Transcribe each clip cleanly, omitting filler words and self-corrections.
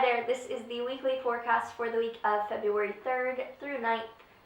there, this is the weekly forecast for the week of February 3rd through 9th,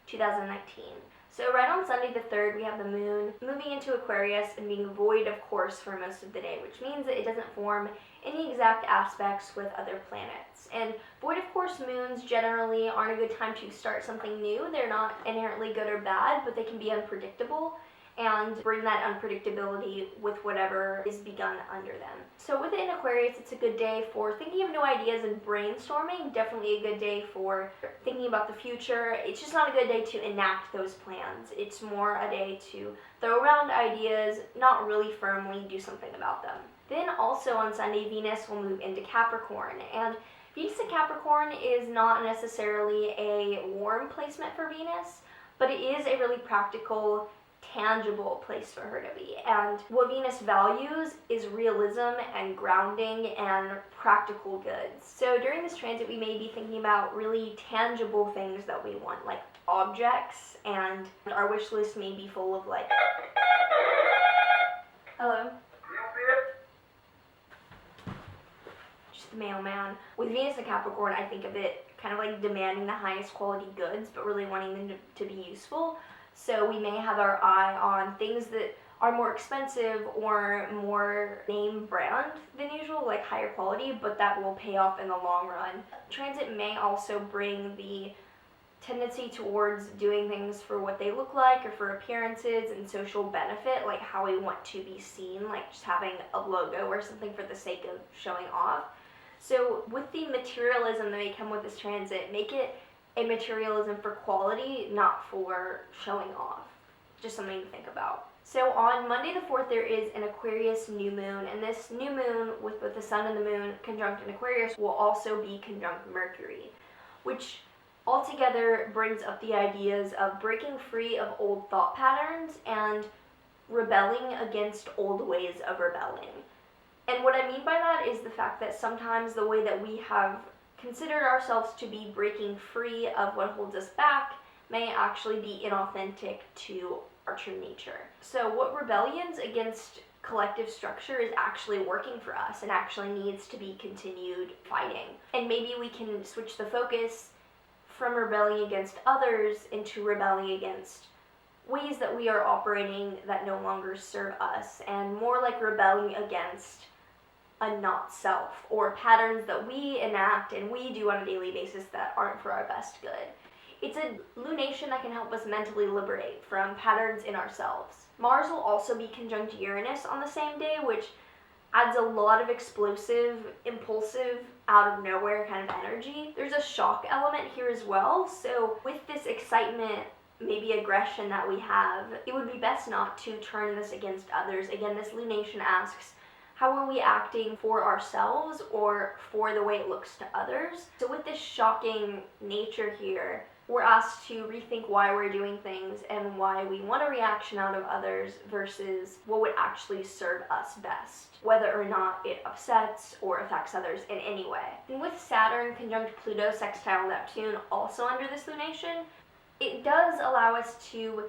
2019. So right on Sunday the 3rd, we have the moon moving into Aquarius and being void of course for most of the day, which means that it doesn't form any exact aspects with other planets. And void of course moons generally aren't a good time to start something new. They're not inherently good or bad, but they can be unpredictable and bring that unpredictability with whatever is begun under them. So within Aquarius, it's a good day for thinking of new ideas and brainstorming. Definitely a good day for thinking about the future. It's just not a good day to enact those plans. It's more a day to throw around ideas, not really firmly do something about them. Then also on Sunday, Venus will move into Capricorn, and Venus in Capricorn is not necessarily a warm placement for Venus, but it is a really practical, tangible place for her to be. And what Venus values is realism and grounding and practical goods. So during this transit, we may be thinking about really tangible things that we want, like objects, and our wish list may be full of like, hello? Just the mailman. With Venus in Capricorn, I think of it kind of like demanding the highest quality goods, but really wanting them to be useful. So we may have our eye on things that are more expensive or more name brand than usual, like higher quality, but that will pay off in the long run. Transit may also bring the tendency towards doing things for what they look like or for appearances and social benefit, like how we want to be seen, like just having a logo or something for the sake of showing off. So with the materialism that may come with this transit, make it a materialism for quality, not for showing off. Just something to think about. So on Monday the 4th, there is an Aquarius new moon, and this new moon with both the sun and the moon conjunct in Aquarius will also be conjunct Mercury, which altogether brings up the ideas of breaking free of old thought patterns and rebelling against old ways of rebelling. And what I mean by that is the fact that sometimes the way that we have considered ourselves to be breaking free of what holds us back may actually be inauthentic to our true nature. So what rebellions against collective structure is actually working for us and actually needs to be continued fighting. And maybe we can switch the focus from rebelling against others into rebelling against ways that we are operating that no longer serve us, and more like rebelling against a not self, or patterns that we enact and we do on a daily basis that aren't for our best good. It's a lunation that can help us mentally liberate from patterns in ourselves. Mars will also be conjunct Uranus on the same day, which adds a lot of explosive, impulsive, out of nowhere kind of energy. There's a shock element here as well, so with this excitement, maybe aggression that we have, it would be best not to turn this against others. Again, this lunation asks, how are we acting for ourselves or for the way it looks to others? So with this shocking nature here, we're asked to rethink why we're doing things and why we want a reaction out of others versus what would actually serve us best, whether or not it upsets or affects others in any way. And with Saturn conjunct Pluto sextile Neptune also under this lunation, it does allow us to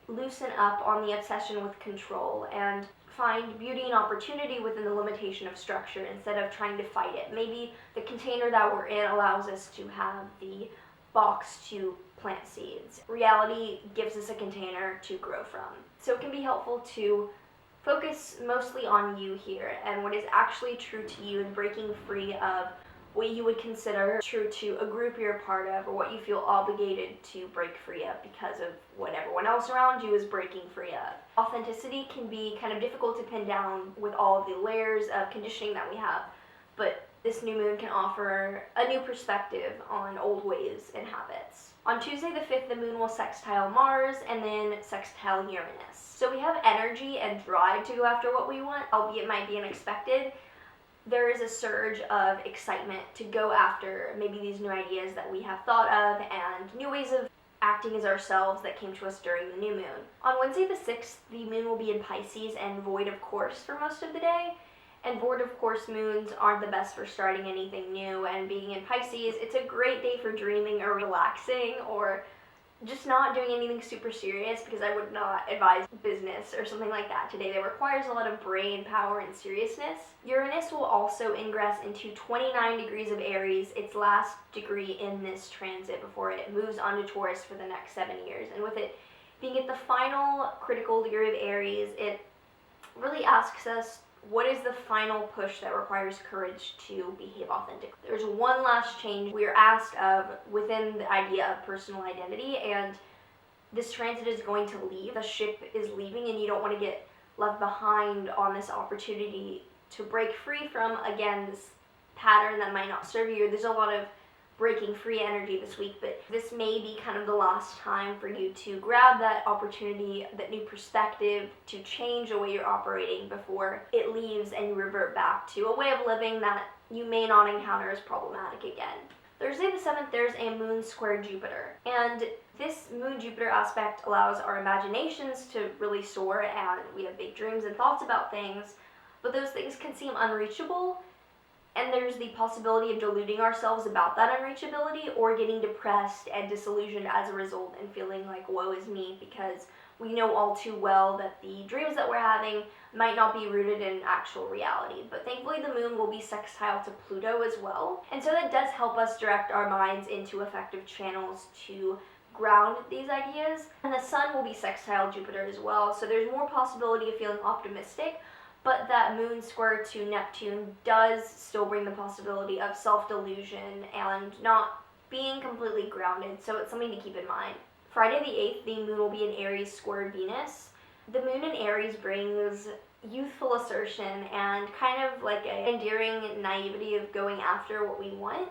loosen up on the obsession with control and find beauty and opportunity within the limitation of structure instead of trying to fight it. Maybe the container that we're in allows us to have the box to plant seeds. Reality gives us a container to grow from. So it can be helpful to focus mostly on you here and what is actually true to you, and breaking free of what you would consider true to a group you're a part of, or what you feel obligated to break free of because of what everyone else around you is breaking free of. Authenticity can be kind of difficult to pin down with all of the layers of conditioning that we have, but this new moon can offer a new perspective on old ways and habits. On Tuesday the 5th, the moon will sextile Mars and then sextile Uranus. So we have energy and drive to go after what we want, albeit it might be unexpected. There is a surge of excitement to go after maybe these new ideas that we have thought of and new ways of acting as ourselves that came to us during the new moon. On Wednesday the 6th, the moon will be in Pisces and void of course for most of the day. And void of course moons aren't the best for starting anything new, and being in Pisces, it's a great day for dreaming or relaxing or just not doing anything super serious, because I would not advise business or something like that today that requires a lot of brain power and seriousness. Uranus will also ingress into 29 degrees of Aries, its last degree in this transit, before it moves on to Taurus for the next 7 years. And with it being at the final critical degree of Aries, it really asks us, what is the final push that requires courage to behave authentically? There's one last change we are asked of within the idea of personal identity, and this transit is going to leave. The ship is leaving, and you don't want to get left behind on this opportunity to break free from, again, this pattern that might not serve you. There's a lot of breaking free energy this week, but this may be kind of the last time for you to grab that opportunity, that new perspective, to change the way you're operating before it leaves and you revert back to a way of living that you may not encounter as problematic again. Thursday the 7th, there's a moon square Jupiter, and this moon-Jupiter aspect allows our imaginations to really soar, and we have big dreams and thoughts about things, but those things can seem unreachable. And there's the possibility of deluding ourselves about that unreachability, or getting depressed and disillusioned as a result and feeling like woe is me, because we know all too well that the dreams that we're having might not be rooted in actual reality. But thankfully the moon will be sextile to Pluto as well, and so that does help us direct our minds into effective channels to ground these ideas. And the sun will be sextile Jupiter as well, so there's more possibility of feeling optimistic. But that moon square to Neptune does still bring the possibility of self-delusion and not being completely grounded, so it's something to keep in mind. Friday the 8th, the moon will be in Aries square Venus. The moon in Aries brings youthful assertion and kind of like an endearing naivety of going after what we want.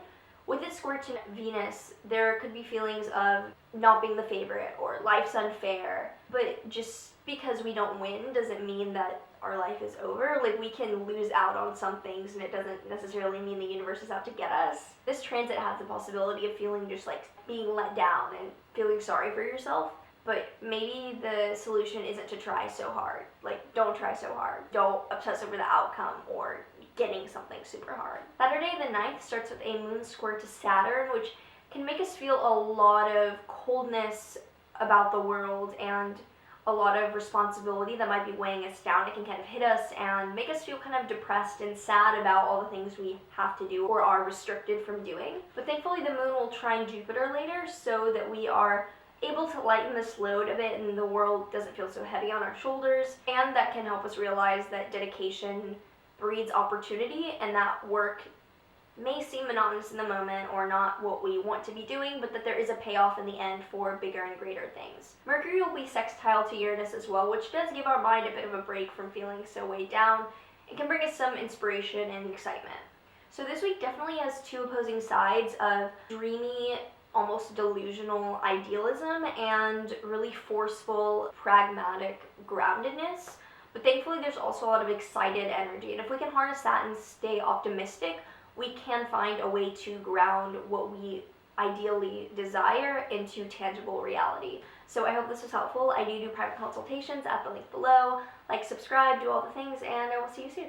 With it square to Venus, there could be feelings of not being the favorite or life's unfair, but just because we don't win doesn't mean that our life is over. Like, we can lose out on some things, and it doesn't necessarily mean the universe is out to get us. This transit has the possibility of feeling just like being let down and feeling sorry for yourself, but maybe the solution isn't to try so hard. Like, don't try so hard. Don't obsess over the outcome or getting something super hard. Saturday the 9th starts with a moon square to Saturn, which can make us feel a lot of coldness about the world and a lot of responsibility that might be weighing us down. It can kind of hit us and make us feel kind of depressed and sad about all the things we have to do or are restricted from doing. But thankfully the moon will trine Jupiter later, so that we are able to lighten this load a bit and the world doesn't feel so heavy on our shoulders. And that can help us realize that dedication breeds opportunity, and that work may seem monotonous in the moment or not what we want to be doing, but that there is a payoff in the end for bigger and greater things. Mercury will be sextile to Uranus as well, which does give our mind a bit of a break from feeling so weighed down. It can bring us some inspiration and excitement. So this week definitely has two opposing sides of dreamy, almost delusional idealism and really forceful, pragmatic groundedness. But thankfully there's also a lot of excited energy, and if we can harness that and stay optimistic, we can find a way to ground what we ideally desire into tangible reality. So I hope this was helpful. I do private consultations at the link below. Like, subscribe, do all the things, and I will see you soon.